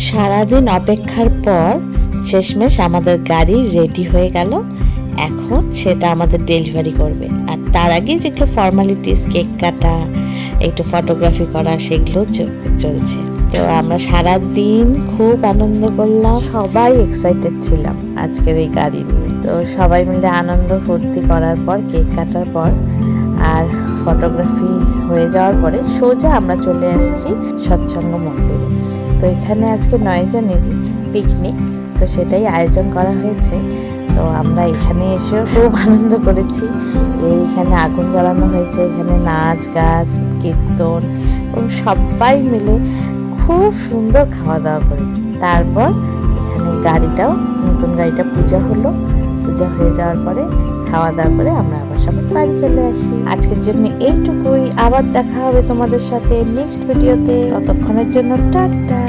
সারাদিন অপেক্ষার পর শেষমেশ আমাদের গাড়ি রেডি হয়ে গেল। এখন সেটা আমাদের ডেলিভারি করবে, আর তার আগে যেগুলো ফর্মালিটিস, কেক কাটা, একটু ফটোগ্রাফি করা, সেগুলো চলছে। তো আমরা সারা দিন খুব আনন্দ করলাম, সবাই এক্সাইটেড ছিলাম আজকের এই গাড়ি নিয়ে। তো সবাই মিলে আনন্দ ফুর্তি করার পর, কেক কাটার পর আর ফটোগ্রাফি হয়ে যাওয়ার পরে সোজা আমরা চলে আসছি সৎসঙ্গ মন্দিরে। তো এখানে আজকে 9 জনেরই পিকনিক, তো সেটাই আয়োজন করা হয়েছে। তো আমরা এখানে এসেও খুব আনন্দ করেছি। এইখানে আগুন জ্বালানো হয়েছে, এখানে নাচ গান কীর্তন এবং সবাই মিলে খুব সুন্দর খাওয়া দাওয়া করেছি। তারপর এখানে নতুন গাড়িটা পূজা হলো। পূজা হয়ে যাওয়ার পরে খাওয়া দাওয়া করে আমরা আবার সবাই বাড়ি চলে আসি। আজকের জন্য এইটুকুই। আবার দেখা হবে তোমাদের সাথে নেক্সট ভিডিওতে। ততক্ষণের জন্য টাটা।